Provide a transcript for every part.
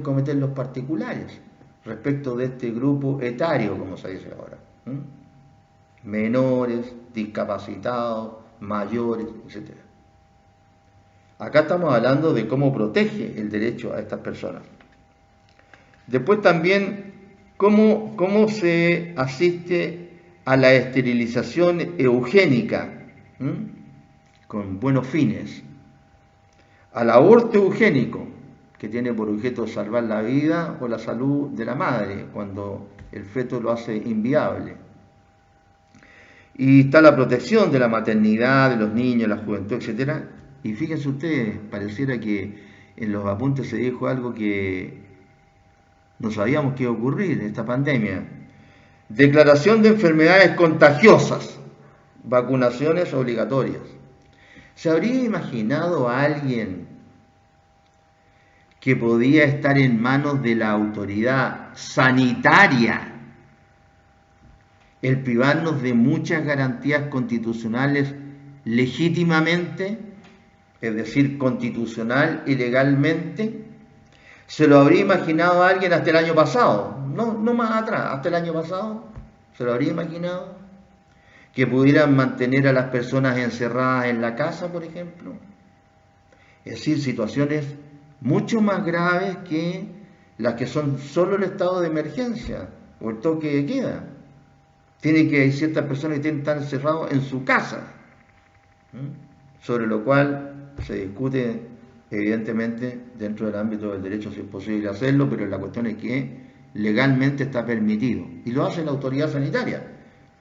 pueden cometer los particulares respecto de este grupo etario, como se dice ahora. Menores, discapacitados, mayores, etc. Acá estamos hablando de cómo protege el derecho a estas personas. Después también, cómo se asiste a la esterilización eugénica, con buenos fines, al aborto eugénico, que tiene por objeto salvar la vida o la salud de la madre cuando el feto lo hace inviable. Y está la protección de la maternidad, de los niños, la juventud, etc. Y fíjense ustedes, pareciera que en los apuntes se dijo algo que no sabíamos que iba a ocurrir en esta pandemia. Declaración de enfermedades contagiosas, vacunaciones obligatorias. ¿Se habría imaginado a alguien que podía estar en manos de la autoridad sanitaria el privarnos de muchas garantías constitucionales legítimamente, es decir, constitucional y legalmente? ¿Se lo habría imaginado a alguien hasta el año pasado? No más atrás, hasta el año pasado. ¿Se lo habría imaginado? Que pudieran mantener a las personas encerradas en la casa, por ejemplo. Es decir, situaciones mucho más graves que las que son solo el estado de emergencia o el toque de queda. Tienen que hay ciertas personas que están encerrados en su casa, sobre lo cual se discute evidentemente dentro del ámbito del derecho si es posible hacerlo, pero la cuestión es que legalmente está permitido y lo hace la autoridad sanitaria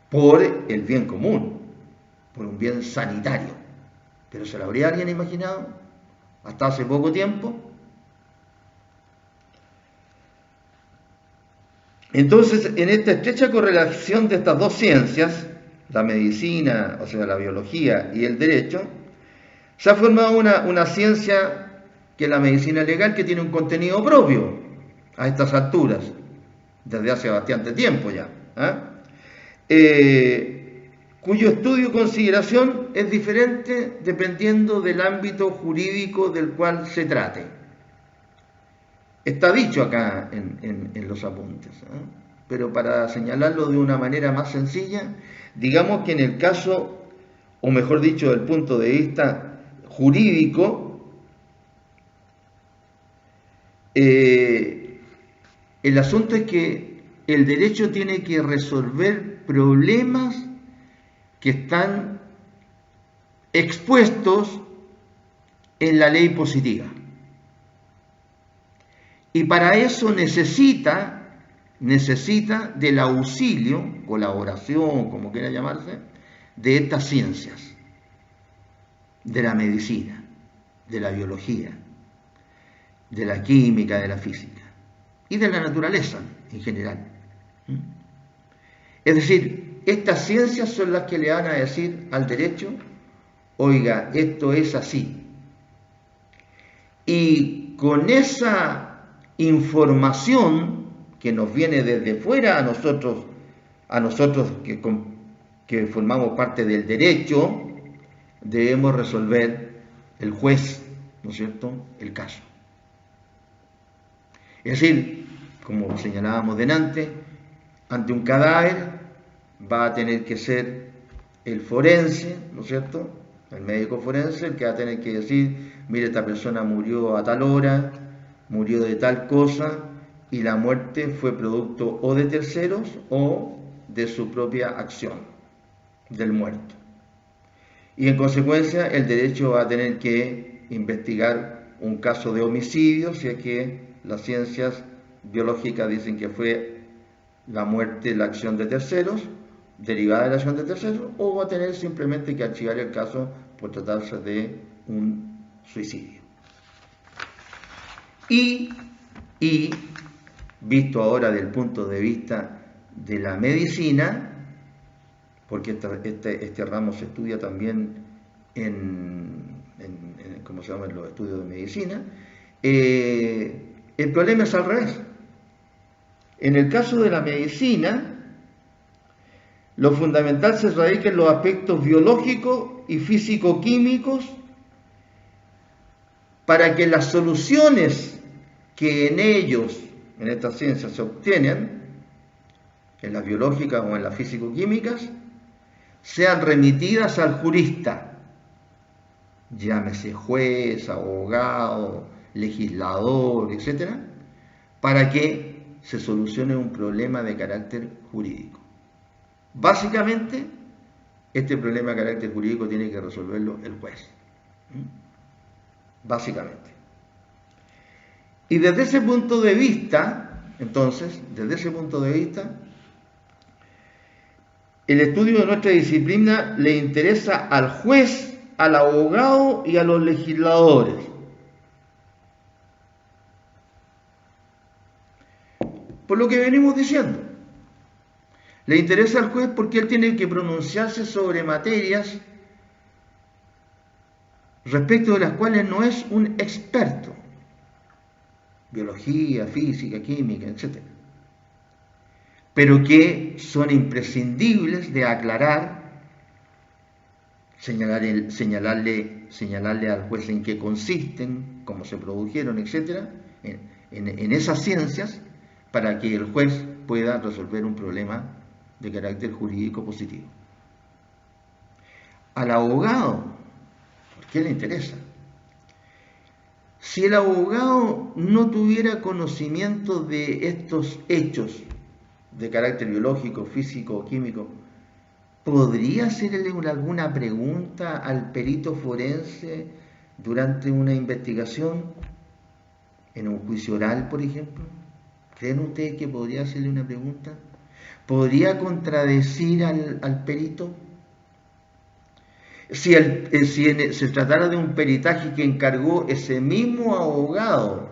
por el bien común, por un bien sanitario. ¿Pero se lo habría alguien imaginado hasta hace poco tiempo? Entonces, en esta estrecha correlación de estas dos ciencias, la medicina, o sea, la biología y el derecho, se ha formado una ciencia que es la medicina legal, que tiene un contenido propio a estas alturas, desde hace bastante tiempo ya, cuyo estudio y consideración es diferente dependiendo del ámbito jurídico del cual se trate. Está dicho acá en los apuntes, pero para señalarlo de una manera más sencilla, digamos que en el caso, o mejor dicho, del punto de vista jurídico, el asunto es que el derecho tiene que resolver problemas que están expuestos en la ley positiva. Y para eso necesita del auxilio, colaboración, como quiera llamarse, de estas ciencias, de la medicina, de la biología, de la química, de la física y de la naturaleza en general. Es decir, estas ciencias son las que le van a decir al derecho, oiga, esto es así. Y con esa información que nos viene desde fuera a nosotros que formamos parte del derecho, debemos resolver el juez, ¿no es cierto?, el caso. Es decir, como señalábamos delante, ante un cadáver va a tener que ser el forense, ¿no es cierto?, el médico forense, el que va a tener que decir, mire, esta persona murió a tal hora, murió de tal cosa, y la muerte fue producto o de terceros o de su propia acción, del muerto. Y en consecuencia el derecho va a tener que investigar un caso de homicidio, si es que las ciencias biológicas dicen que fue la muerte, la acción de terceros, derivada de la acción de terceros, o va a tener simplemente que archivar el caso por tratarse de un suicidio. Y visto ahora desde el punto de vista de la medicina, porque este ramo se estudia también ¿cómo se llama?, en los estudios de medicina, el problema es al revés. En el caso de la medicina, lo fundamental se radica en los aspectos biológicos y físico-químicos para que las soluciones que en ellos, en estas ciencias, se obtienen, en las biológicas o en las físico-químicas, sean remitidas al jurista, llámese juez, abogado, legislador, etcétera, para que se solucione un problema de carácter jurídico. Básicamente, este problema de carácter jurídico tiene que resolverlo el juez. Básicamente. Y desde ese punto de vista, entonces, desde ese punto de vista, el estudio de nuestra disciplina le interesa al juez, al abogado y a los legisladores. Por lo que venimos diciendo, le interesa al juez porque él tiene que pronunciarse sobre materias respecto de las cuales no es un experto. Biología, física, química, etc. Pero que son imprescindibles de aclarar, señalarle al juez en qué consisten, cómo se produjeron, etc. En esas ciencias, para que el juez pueda resolver un problema de carácter jurídico positivo. Al abogado, ¿por qué le interesa? Si el abogado no tuviera conocimiento de estos hechos de carácter biológico, físico o químico, ¿podría hacerle alguna pregunta al perito forense durante una investigación? ¿En un juicio oral, por ejemplo? ¿Creen ustedes que podría hacerle una pregunta? ¿Podría contradecir al perito? Si se tratara de un peritaje que encargó ese mismo abogado,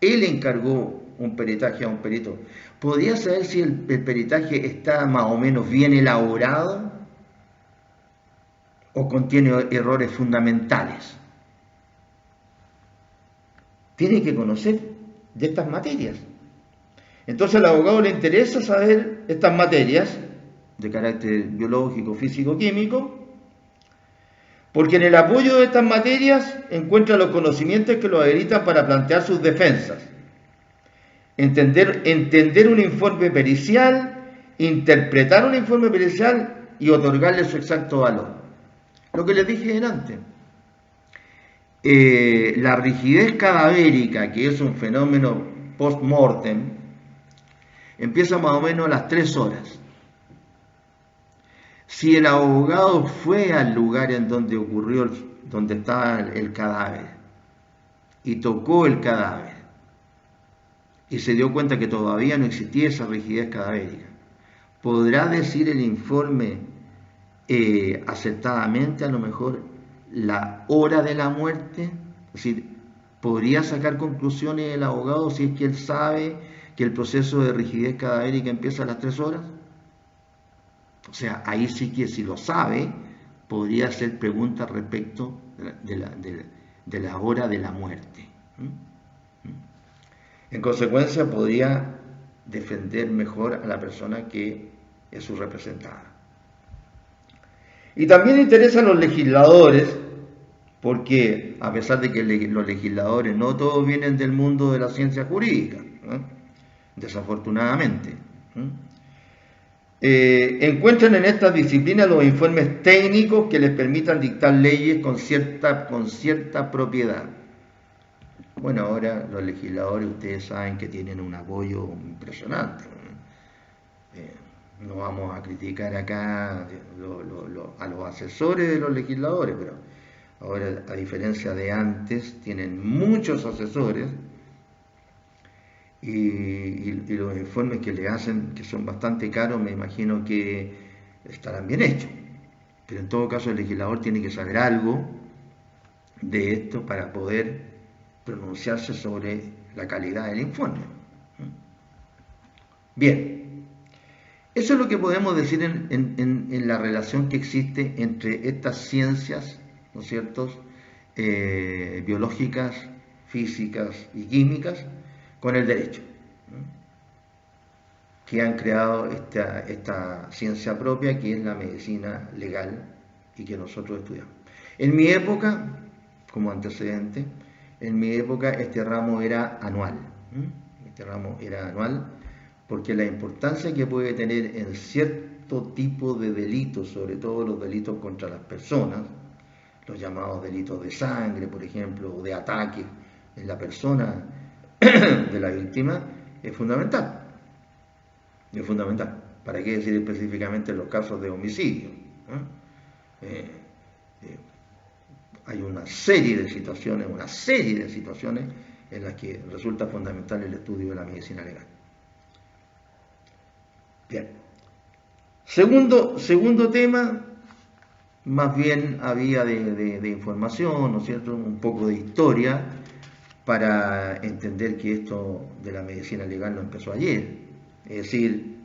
él encargó un peritaje a un perito, ¿podría saber si el peritaje está más o menos bien elaborado o contiene errores fundamentales? Tiene que conocer de estas materias. Entonces al abogado le interesa saber estas materias de carácter biológico, físico, químico, porque en el apoyo de estas materias encuentra los conocimientos que lo habilitan para plantear sus defensas, entender un informe pericial, interpretar un informe pericial y otorgarle su exacto valor. Lo que les dije antes, la rigidez cadavérica, que es un fenómeno post-mortem, empieza más o menos a las 3 horas. Si el abogado fue al lugar en donde ocurrió, donde estaba el cadáver, y tocó el cadáver, y se dio cuenta que todavía no existía esa rigidez cadavérica, ¿podrá decir el informe acertadamente a lo mejor la hora de la muerte? Es decir, ¿podría sacar conclusiones el abogado si es que él sabe que el proceso de rigidez cadavérica empieza a las 3 horas? O sea, ahí sí que si lo sabe, podría hacer preguntas respecto de la hora de la muerte. En consecuencia, podría defender mejor a la persona que es su representada. Y también interesa a los legisladores, porque a pesar de que los legisladores no todos vienen del mundo de la ciencia jurídica, ¿no? Desafortunadamente, encuentran en esta disciplina los informes técnicos que les permitan dictar leyes con cierta propiedad. Bueno, ahora los legisladores, ustedes saben que tienen un apoyo impresionante. No vamos a criticar acá a los asesores de los legisladores, pero ahora, a diferencia de antes, tienen muchos asesores y los informes que le hacen, que son bastante caros, me imagino que estarán bien hechos. Pero en todo caso el legislador tiene que saber algo de esto para poder pronunciarse sobre la calidad del informe. Bien, eso es lo que podemos decir en la relación que existe entre estas ciencias, ¿no es cierto?, biológicas, físicas y químicas, con el derecho, que han creado esta ciencia propia que es la medicina legal y que nosotros estudiamos. En mi época, como antecedente, en mi época este ramo era anual. Este ramo era anual, porque la importancia que puede tener en cierto tipo de delitos, sobre todo los delitos contra las personas, los llamados delitos de sangre, por ejemplo, o de ataque en la persona de la víctima, es fundamental. Es fundamental. ¿Para qué decir específicamente en los casos de homicidio? Hay una serie de situaciones en las que resulta fundamental el estudio de la medicina legal. Bien. Segundo tema, más bien había de información, ¿no es cierto?, un poco de historia, para entender que esto de la medicina legal no empezó ayer. Es decir,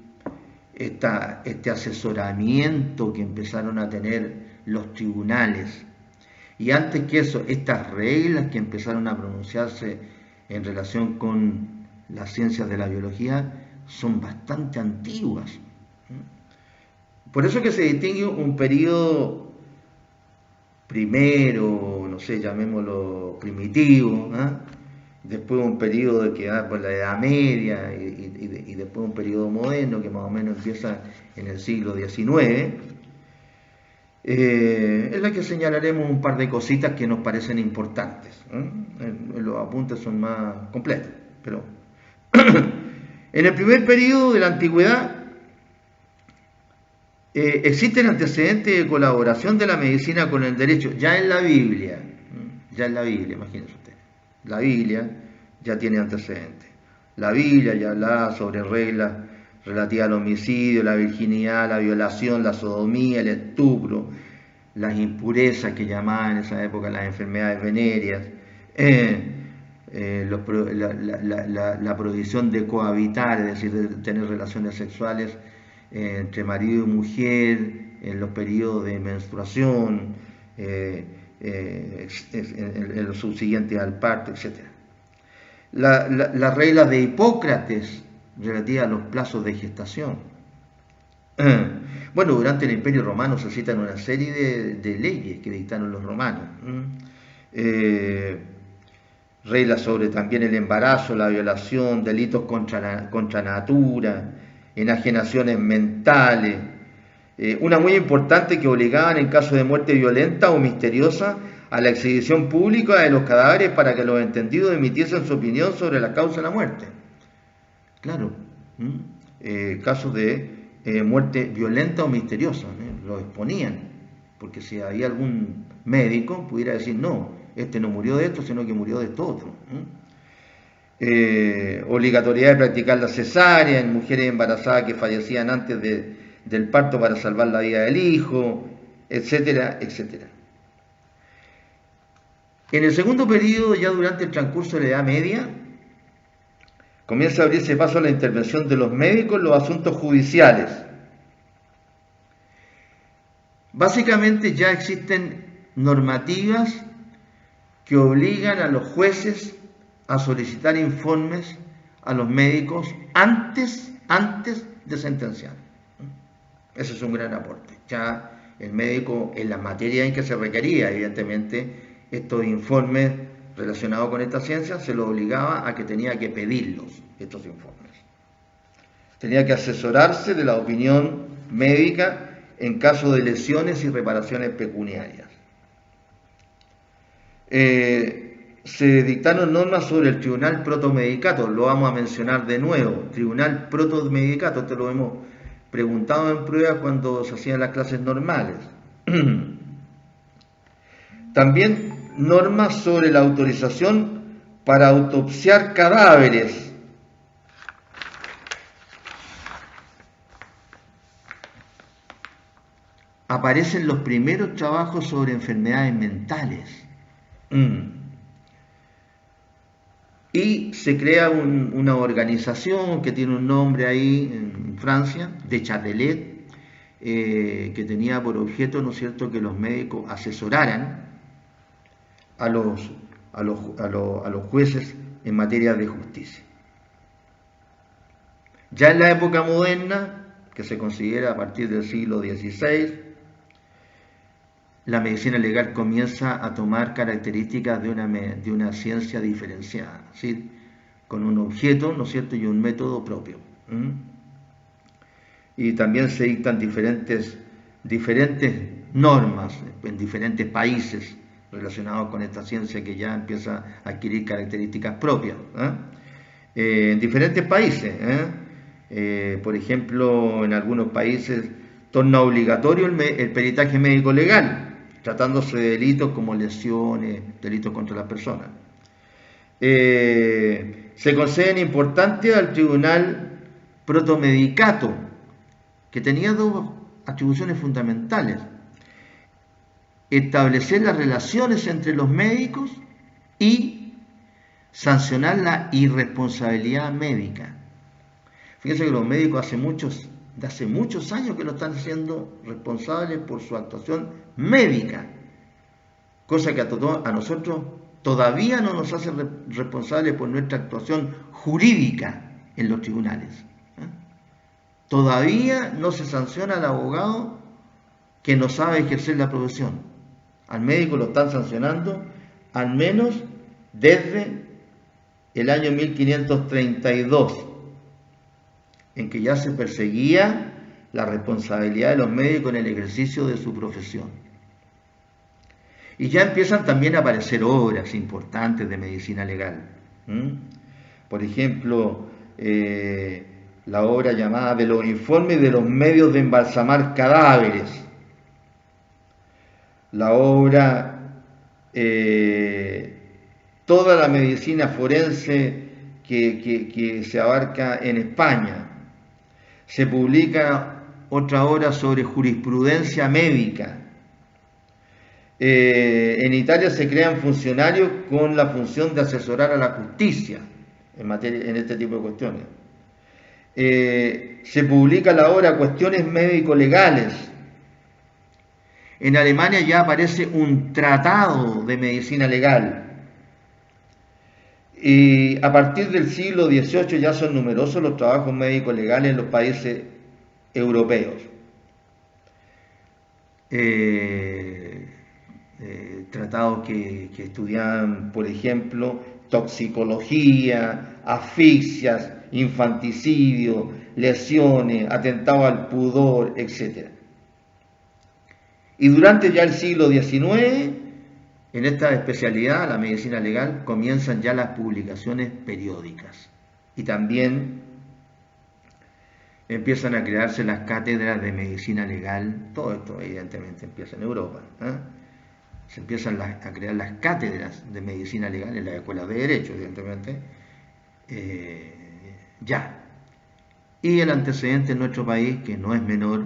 este asesoramiento que empezaron a tener los tribunales, y antes que eso, estas reglas que empezaron a pronunciarse en relación con las ciencias de la biología, son bastante antiguas. Por eso que se distingue un periodo primero, no sé, llamémoslo primitivo, después un periodo que va por la Edad Media y después un periodo moderno que más o menos empieza en el siglo XIX, en la que señalaremos un par de cositas que nos parecen importantes. Los apuntes son más completos, pero en el primer periodo de la antigüedad existen antecedentes de colaboración de la medicina con el derecho, ya en la Biblia, imagínense usted, la Biblia ya tiene antecedentes. La Biblia ya hablaba sobre reglas relativas al homicidio, la virginidad, la violación, la sodomía, el estupro, las impurezas que llamaban en esa época las enfermedades venéreas, la prohibición de cohabitar, es decir, de tener relaciones sexuales entre marido y mujer en los periodos de menstruación, en los subsiguientes al parto, etc. Las reglas de Hipócrates relativas a los plazos de gestación. Bueno, durante el Imperio Romano se citan una serie de leyes que dictaron los romanos. Reglas sobre también el embarazo, la violación, delitos contra natura, enajenaciones mentales. Una muy importante que obligaban en caso de muerte violenta o misteriosa a la exhibición pública de los cadáveres para que los entendidos emitiesen su opinión sobre la causa de la muerte. Claro, casos de muerte violenta o misteriosa, lo exponían, porque si había algún médico pudiera decir, no, este no murió de esto, sino que murió de esto otro. Obligatoriedad de practicar la cesárea en mujeres embarazadas que fallecían antes del parto para salvar la vida del hijo, etcétera, etcétera. En el segundo periodo, ya durante el transcurso de la Edad Media, comienza a abrirse paso a la intervención de los médicos en los asuntos judiciales. Básicamente ya existen normativas que obligan a los jueces a solicitar informes a los médicos antes de sentenciar. Ese es un gran aporte. Ya el médico, en la materia en que se requería, evidentemente, estos informes relacionados con esta ciencia, se lo obligaba a que tenía que pedirlos, estos informes. Tenía que asesorarse de la opinión médica en caso de lesiones y reparaciones pecuniarias. Se dictaron normas sobre el tribunal protomedicato, lo vamos a mencionar de nuevo, tribunal protomedicato, esto lo hemos preguntado en prueba cuando se hacían las clases normales. También normas sobre la autorización para autopsiar cadáveres. Aparecen los primeros trabajos sobre enfermedades mentales. Y se crea una organización que tiene un nombre ahí en Francia, de Châtelet, que tenía por objeto, ¿no es cierto?, que los médicos asesoraran a los jueces en materia de justicia. Ya en la época moderna, que se considera a partir del siglo XVI, la medicina legal comienza a tomar características de una ciencia diferenciada. ¿Sí? con un objeto, ¿no es cierto?, y un método propio. Y también se dictan diferentes normas en diferentes países relacionados con esta ciencia que ya empieza a adquirir características propias. En diferentes países. Por ejemplo, en algunos países torna obligatorio el peritaje médico legal, tratándose de delitos como lesiones, delitos contra las personas. Se conceden importancia al tribunal protomedicato, que tenía dos atribuciones fundamentales: establecer las relaciones entre los médicos y sancionar la irresponsabilidad médica. Fíjense que los médicos de hace muchos años que lo están haciendo responsables por su actuación médica, cosa que a nosotros todavía no nos hace responsables por nuestra actuación jurídica en los tribunales. Todavía no se sanciona al abogado que no sabe ejercer la profesión. Al médico lo están sancionando al menos desde el año 1532, en que ya se perseguía la responsabilidad de los médicos en el ejercicio de su profesión. Y ya empiezan también a aparecer obras importantes de medicina legal. Por ejemplo, la obra llamada de los informes de los medios de embalsamar cadáveres. La obra Toda la medicina forense que se abarca en España. Se publica otra obra sobre jurisprudencia médica. En Italia se crean funcionarios con la función de asesorar a la justicia en este tipo de cuestiones. Se publica la obra Cuestiones médico-legales. En Alemania ya aparece un tratado de medicina legal. Y a partir del siglo XVIII ya son numerosos los trabajos médicos legales en los países europeos. Tratados que estudian, por ejemplo, toxicología, asfixias, infanticidio, lesiones, atentado al pudor, etc. Y durante ya el siglo XIX, en esta especialidad, la medicina legal, comienzan ya las publicaciones periódicas. Y también empiezan a crearse las cátedras de medicina legal. Todo esto evidentemente empieza en Europa. Se empiezan a crear las cátedras de medicina legal en las escuelas de derecho, evidentemente. Ya. Y el antecedente en nuestro país, que no es menor,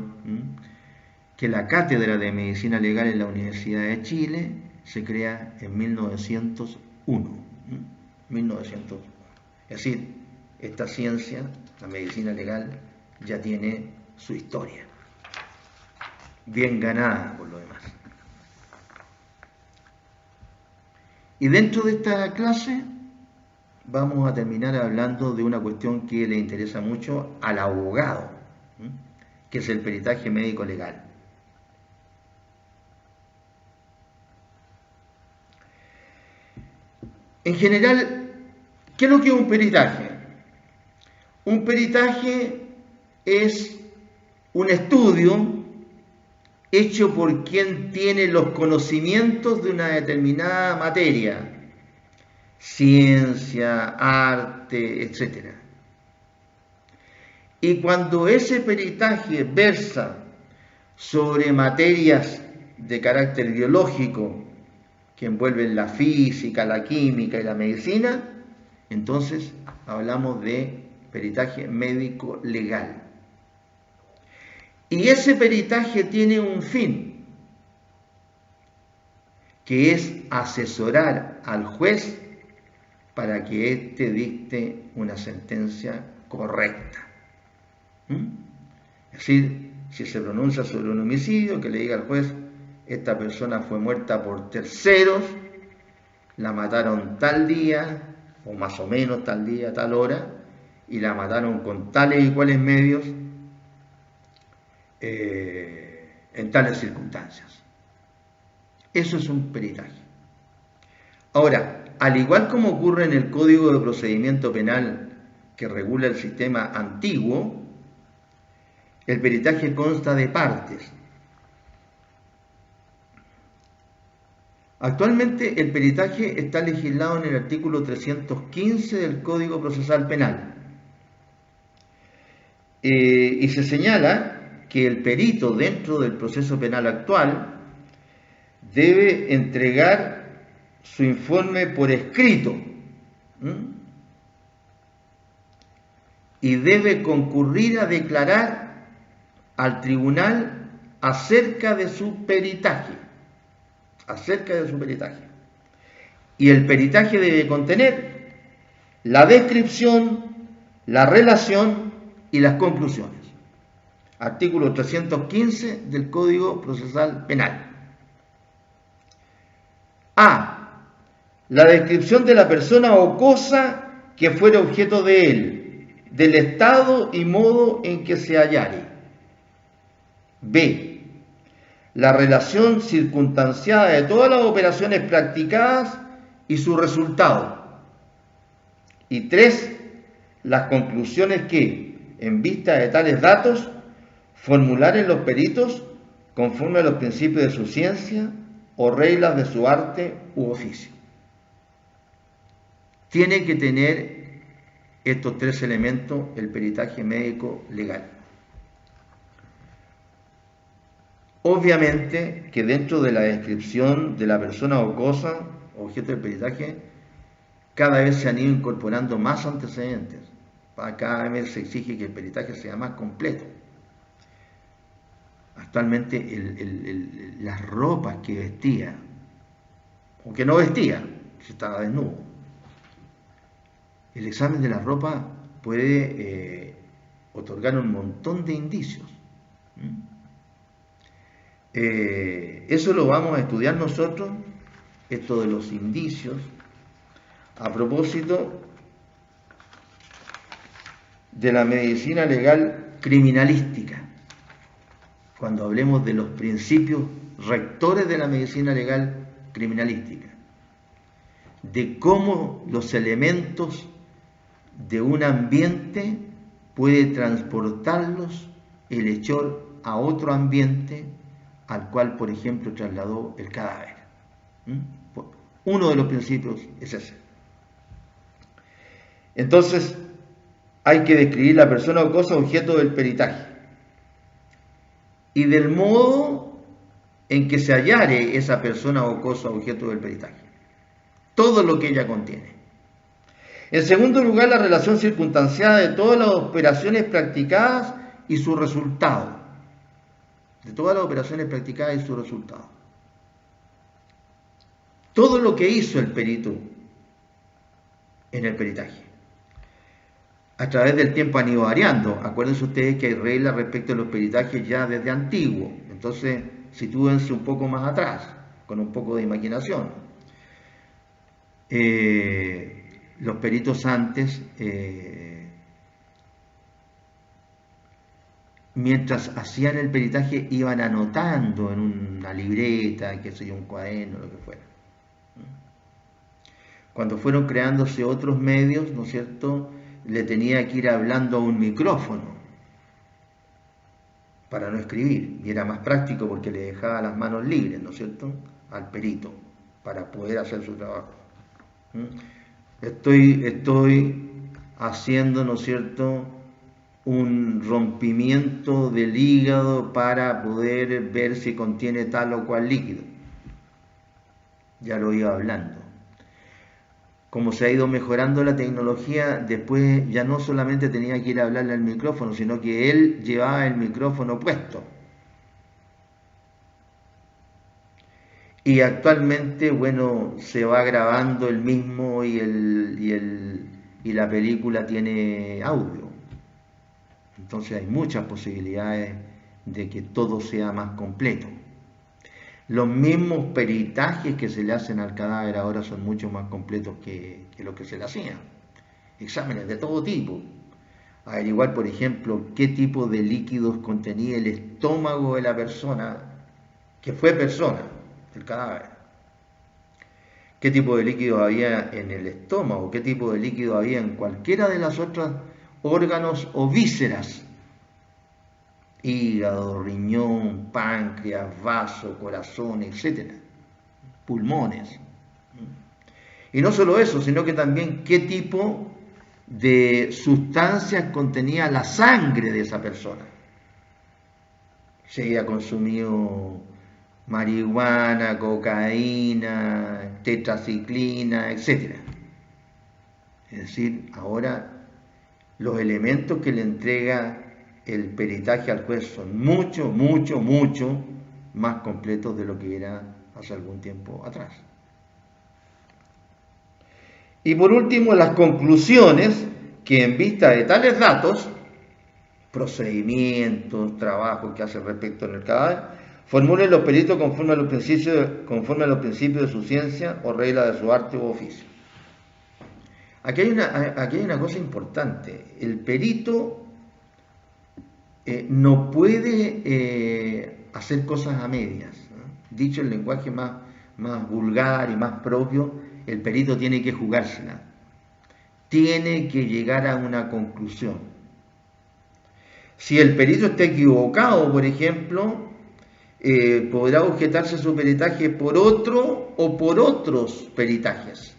que la cátedra de medicina legal en la Universidad de Chile se crea en 1901. 1901. Es decir, esta ciencia, la medicina legal, ya tiene su historia, bien ganada por lo demás. Y dentro de esta clase vamos a terminar hablando de una cuestión que le interesa mucho al abogado, que es el peritaje médico legal. En general, ¿qué es lo que es un peritaje? Un peritaje es un estudio hecho por quien tiene los conocimientos de una determinada materia, ciencia, arte, etc. Y cuando ese peritaje versa sobre materias de carácter biológico que envuelven la física, la química y la medicina, entonces hablamos de peritaje médico legal. Y ese peritaje tiene un fin, que es asesorar al juez para que éste dicte una sentencia correcta. Es decir, si se pronuncia sobre un homicidio, que le diga al juez: esta persona fue muerta por terceros, la mataron tal día, o más o menos tal día, tal hora, y la mataron con tales y cuales medios, en tales circunstancias. Eso es un peritaje. Ahora, al igual como ocurre en el Código de Procedimiento Penal que regula el sistema antiguo, el peritaje consta de partes. Actualmente el peritaje está legislado en el artículo 315 del Código Procesal Penal. Y se señala que el perito dentro del proceso penal actual debe entregar su informe por escrito y debe concurrir a declarar al tribunal acerca de su peritaje. Y el peritaje debe contener la descripción, la relación y las conclusiones. Artículo 315 del Código Procesal Penal. A. La descripción de la persona o cosa que fuera objeto de él, del estado y modo en que se hallare. B. La relación circunstanciada de todas las operaciones practicadas y su resultado. Y 3. Las conclusiones que, en vista de tales datos, formularen los peritos conforme a los principios de su ciencia o reglas de su arte u oficio. Tiene que tener estos 3 elementos el peritaje médico legal. Obviamente que dentro de la descripción de la persona o cosa objeto del peritaje, cada vez se han ido incorporando más antecedentes. Cada vez se exige que el peritaje sea más completo. Actualmente las ropas que vestía, o que no vestía, si estaba desnudo. El examen de la ropa puede otorgar un montón de indicios. Eso lo vamos a estudiar nosotros, esto de los indicios, a propósito de la medicina legal criminalística, cuando hablemos de los principios rectores de la medicina legal criminalística, de cómo los elementos de un ambiente puede transportarlos el hechor a otro ambiente al cual, por ejemplo, trasladó el cadáver. Uno de los principios es ese. Entonces, hay que describir la persona o cosa objeto del peritaje y del modo en que se hallare esa persona o cosa objeto del peritaje. Todo lo que ella contiene. En segundo lugar, la relación circunstanciada de todas las operaciones practicadas y su resultado. De todas las operaciones practicadas y su resultado. Todo lo que hizo el perito en el peritaje. A través del tiempo han ido variando. Acuérdense ustedes que hay reglas respecto a los peritajes ya desde antiguo. Entonces, sitúense un poco más atrás, con un poco de imaginación. Los peritos antes, mientras hacían el peritaje, iban anotando en una libreta, qué sé yo, un cuaderno, lo que fuera. Cuando fueron creándose otros medios, ¿no es cierto?, le tenía que ir hablando a un micrófono para no escribir, y era más práctico porque le dejaba las manos libres, ¿no es cierto?, al perito, para poder hacer su trabajo. Estoy haciendo, ¿no es cierto?, un rompimiento del hígado para poder ver si contiene tal o cual líquido. Ya lo iba hablando. Como se ha ido mejorando la tecnología, después ya no solamente tenía que ir a hablarle al micrófono, sino que él llevaba el micrófono puesto. Y actualmente, bueno, se va grabando el mismo y la película tiene audio. Entonces hay muchas posibilidades de que todo sea más completo. Los mismos peritajes que se le hacen al cadáver ahora son mucho más completos que los que se le hacían. Exámenes de todo tipo. Averiguar, por ejemplo, qué tipo de líquidos contenía el estómago de la persona, que fue persona, el cadáver. qué tipo de líquido había en el estómago, qué tipo de líquido había en cualquiera de las otras órganos o vísceras. Hígado, riñón, páncreas, vaso, corazón, etc. Pulmones. Y no solo eso, sino que también qué tipo de sustancias contenía la sangre de esa persona. Si había consumido marihuana, cocaína, tetraciclina, etc. Es decir, ahora los elementos que le entrega el peritaje al juez son mucho más completos de lo que era hace algún tiempo atrás. Y por último, las conclusiones que en vista de tales datos, procedimientos, trabajos que hace respecto en el cadáver, formulen los peritos conforme a los principios de su ciencia o regla de su arte u oficio. Aquí hay una cosa importante. El perito no puede hacer cosas a medias, ¿no? Dicho el lenguaje más vulgar y más propio, el perito tiene que jugársela. Tiene que llegar a una conclusión. Si el perito está equivocado, por ejemplo, podrá objetarse su peritaje por otro o por otros peritajes.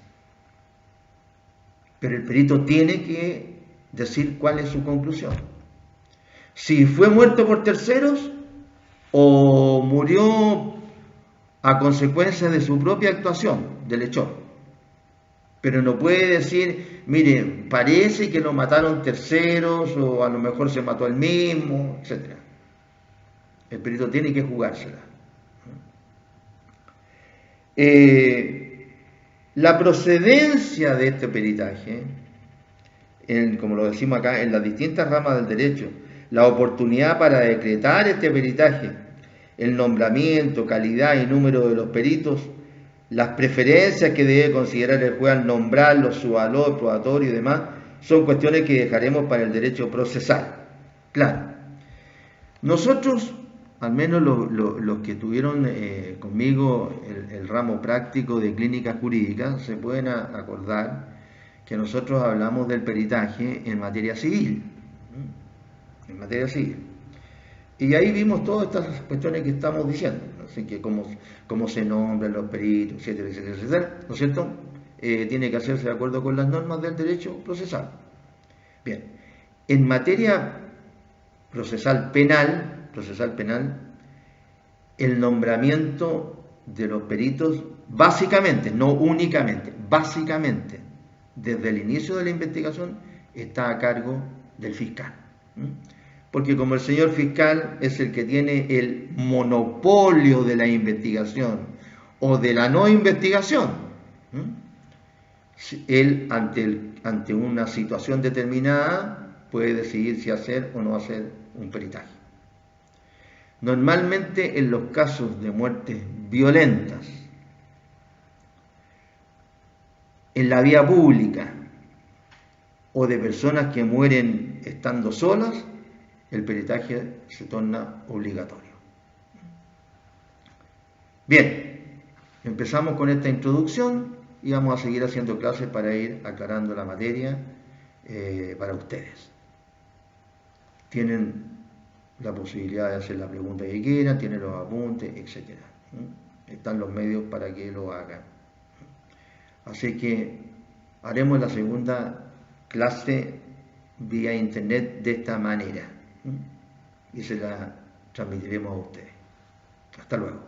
Pero el perito tiene que decir cuál es su conclusión. Si fue muerto por terceros o murió a consecuencia de su propia actuación, del hechor. Pero no puede decir, mire, parece que lo mataron terceros o a lo mejor se mató él mismo, etc. El perito tiene que jugársela. La procedencia de este peritaje, como lo decimos acá, en las distintas ramas del derecho, la oportunidad para decretar este peritaje, el nombramiento, calidad y número de los peritos, las preferencias que debe considerar el juez al nombrarlos, su valor probatorio y demás, son cuestiones que dejaremos para el derecho procesal. Claro, nosotros, al menos los que tuvieron conmigo el ramo práctico de clínica jurídica, se pueden acordar que nosotros hablamos del peritaje en materia civil. En materia civil. Y ahí vimos todas estas cuestiones que estamos diciendo, ¿no? Así que cómo se nombran los peritos, etcétera, etcétera, etcétera, ¿no es cierto? Tiene que hacerse de acuerdo con las normas del derecho procesal. Bien, en materia procesal penal, el nombramiento de los peritos, básicamente, no únicamente, básicamente, desde el inicio de la investigación, está a cargo del fiscal. Porque como el señor fiscal es el que tiene el monopolio de la investigación o de la no investigación, él ante una situación determinada puede decidir si hacer o no hacer un peritaje. Normalmente en los casos de muertes violentas, en la vía pública o de personas que mueren estando solas, el peritaje se torna obligatorio. Bien, empezamos con esta introducción y vamos a seguir haciendo clases para ir aclarando la materia para ustedes. Tienen la posibilidad de hacer la pregunta que quieran, tienen los apuntes, etc. Están los medios para que lo hagan. Así que haremos la segunda clase vía internet de esta manera y se la transmitiremos a ustedes. Hasta luego.